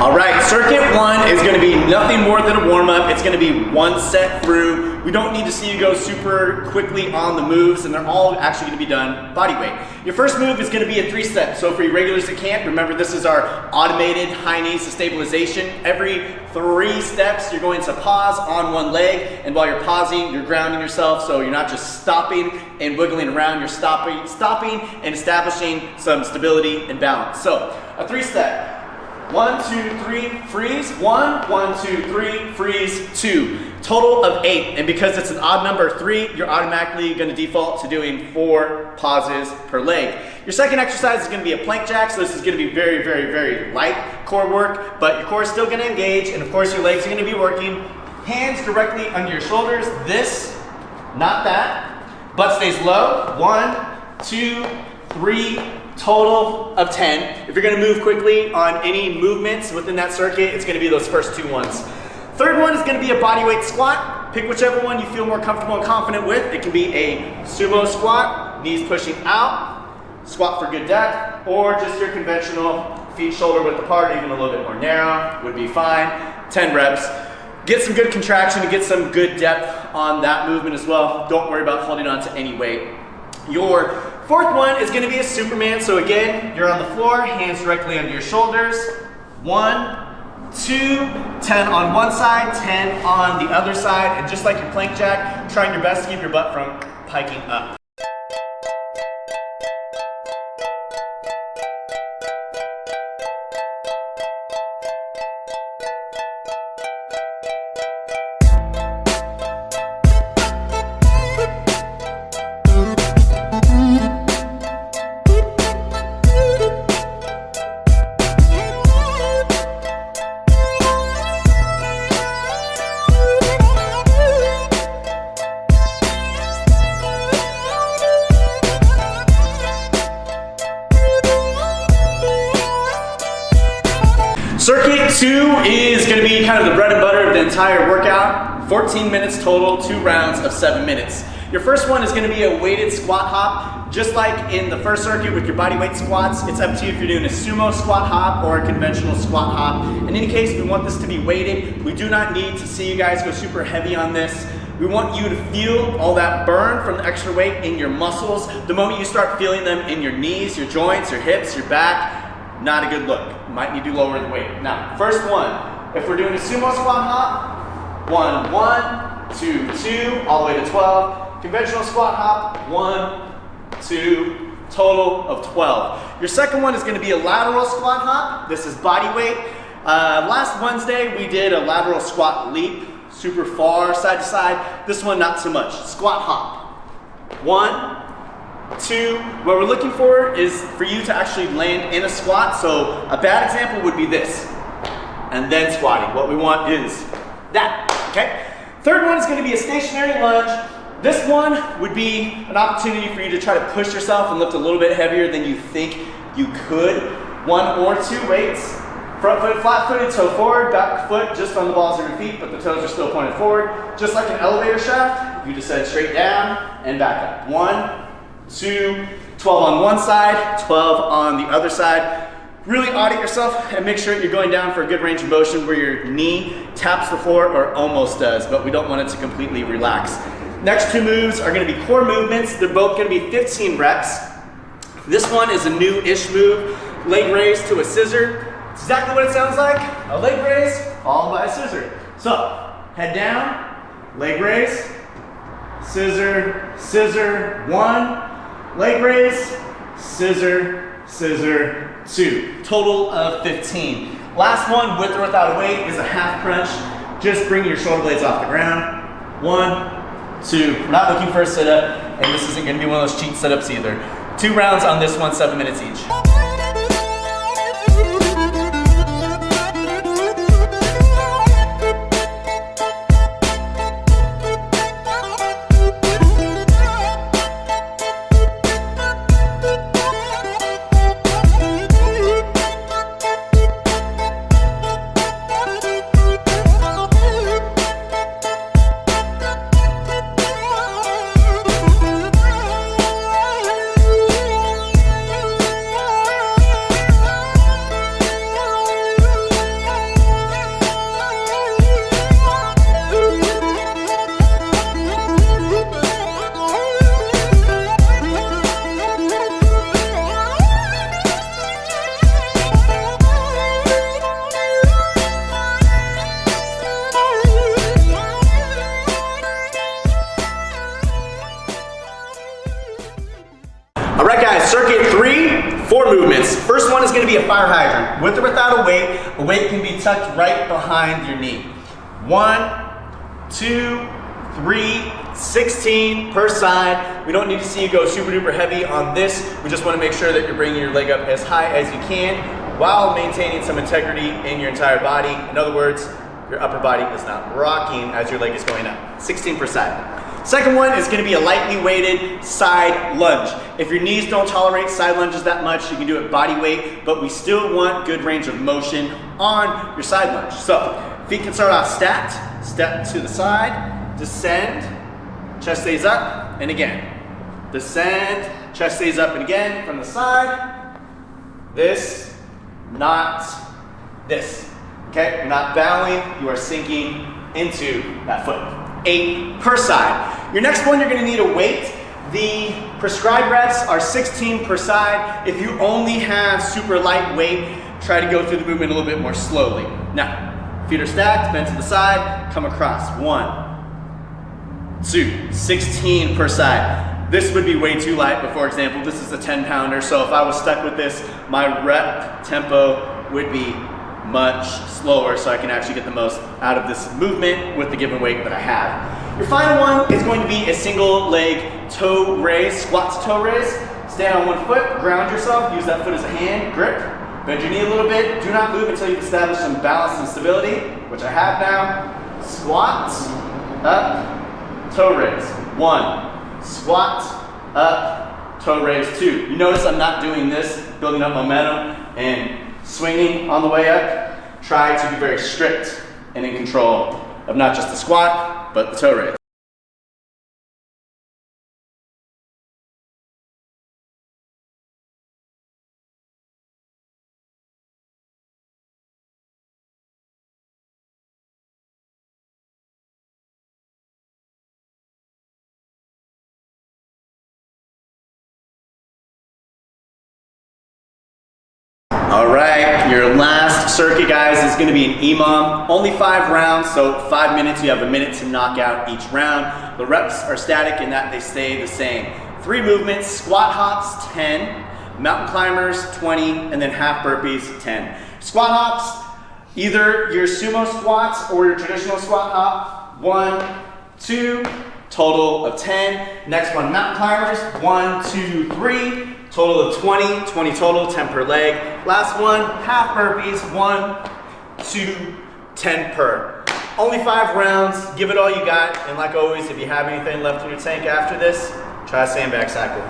All right, circuit one is gonna be nothing more than a warm-up. It's gonna be one set through. We don't need to see you go super quickly on the moves, and they're all actually gonna be done body weight. Your first move is gonna be a 3-step. So for you regulars that can't, remember this is our automated high knees to stabilization. Every 3 steps, you're going to pause on one leg, and while you're pausing, you're grounding yourself, so you're not just stopping and wiggling around, you're stopping and establishing some stability and balance. So a 3-step. 1, 2, 3, freeze. 1, 1, 2, 3, freeze, 2. Total of 8. And because it's an odd number 3, you're automatically going to default to doing 4 pauses per leg. Your second exercise is going to be a plank jack. So this is going to be very, very, very light core work, but your core is still going to engage. And of course, your legs are going to be working. Hands directly under your shoulders. This, not that. Butt stays low. 1, 2, 3, total of 10. If you're gonna move quickly on any movements within that circuit, it's gonna be those first 2 ones. Third one is gonna be a bodyweight squat. Pick whichever one you feel more comfortable and confident with. It can be a sumo squat, knees pushing out, squat for good depth, or just your conventional feet shoulder width apart, even a little bit more narrow would be fine. 10 reps. Get some good contraction and get some good depth on that movement as well. Don't worry about holding on to any weight. Your fourth one is gonna be a Superman. So again, you're on the floor, hands directly under your shoulders. 1, 2, 10 on one side, 10 on the other side. And just like your plank jack, trying your best to keep your butt from piking up. Circuit 2 is going to be kind of the bread and butter of the entire workout. 14 minutes total, 2 rounds of 7 minutes. Your first one is going to be a weighted squat hop. Just like in the first circuit with your bodyweight squats, it's up to you if you're doing a sumo squat hop or a conventional squat hop. In any case, we want this to be weighted. We do not need to see you guys go super heavy on this. We want you to feel all that burn from the extra weight in your muscles. The moment you start feeling them in your knees, your joints, your hips, your back, not a good look. Might need to lower the weight. Now, first one, if we're doing a sumo squat hop, 1, 1, 2, 2, all the way to 12. Conventional squat hop, 1, 2, total of 12. Your second one is going to be a lateral squat hop. This is body weight. Last Wednesday, we did a lateral squat leap, super far side to side. This one, not so much. Squat hop. 1, 2, what we're looking for is for you to actually land in a squat. So a bad example would be this, and then squatting. What we want is that, okay? Third one is gonna be a stationary lunge. This one would be an opportunity for you to try to push yourself and lift a little bit heavier than you think you could. 1 or 2 weights. Front foot flat-footed, toe forward, back foot just on the balls of your feet, but the toes are still pointed forward. Just like an elevator shaft, you descend straight down and back up. 1, 2, 12 on one side, 12 on the other side. Really audit yourself and make sure you're going down for a good range of motion where your knee taps the floor or almost does, but we don't want it to completely relax. Next 2 moves are going to be core movements. They're both going to be 15 reps. This one is a new-ish move, leg raise to a scissor. It's exactly what it sounds like, a leg raise followed by a scissor. So, head down, leg raise, scissor, scissor, 1, leg raise, scissor, scissor, 2. Total of 15. Last one, with or without a weight, is a half crunch. Just bring your shoulder blades off the ground. 1, 2. We're not looking for a sit-up, and this isn't going to be one of those cheat sit-ups either. 2 rounds on this one, 7 minutes each. movements. First one is gonna be a fire hydrant. With or without a weight can be tucked right behind your knee. 1, 2, 3, 16 per side. We don't need to see you go super duper heavy on this. We just wanna make sure that you're bringing your leg up as high as you can while maintaining some integrity in your entire body. In other words, your upper body is not rocking as your leg is going up. 16 per side. Second one is gonna be a lightly weighted side lunge. If your knees don't tolerate side lunges that much, you can do it body weight, but we still want good range of motion on your side lunge. So, feet can start off stacked, step to the side, descend, chest stays up, and again. Descend, chest stays up and again from the side. This, not this. Okay, you're not bowing, you are sinking into that foot. 8 per side. Your next one, you're gonna need a weight. The prescribed reps are 16 per side. If you only have super light weight, try to go through the movement a little bit more slowly. Now, feet are stacked, bend to the side, come across. 1, 2, 16 per side. This would be way too light, but for example, this is a 10-pounder, so if I was stuck with this, my rep tempo would be much slower so I can actually get the most out of this movement with the given weight that I have. Your final one is going to be a single leg toe raise, squat to toe raise. Stand on one foot, ground yourself, use that foot as a hand, grip, bend your knee a little bit, do not move until you've established some balance and stability, which I have now. Squat, up, toe raise. 1, squat, up, toe raise. 2. You notice I'm not doing this, building up momentum and swinging on the way up. Try to be very strict and in control of not just the squat, but the toe raise. All right, your last circuit, guys, is gonna be an EMOM. Only 5 rounds, so 5 minutes. You have a minute to knock out each round. The reps are static in that they stay the same. 3 movements, squat hops, 10, mountain climbers, 20, and then half burpees, 10. Squat hops, either your sumo squats or your traditional squat hop, 1, 2, total of 10. Next one, mountain climbers, 1, 2, 3. Total of 20, 20 total, 10 per leg. Last one, half burpees, 1, 2, 10 per. Only 5 rounds, give it all you got. And like always, if you have anything left in your tank after this, try a sandbag cycle.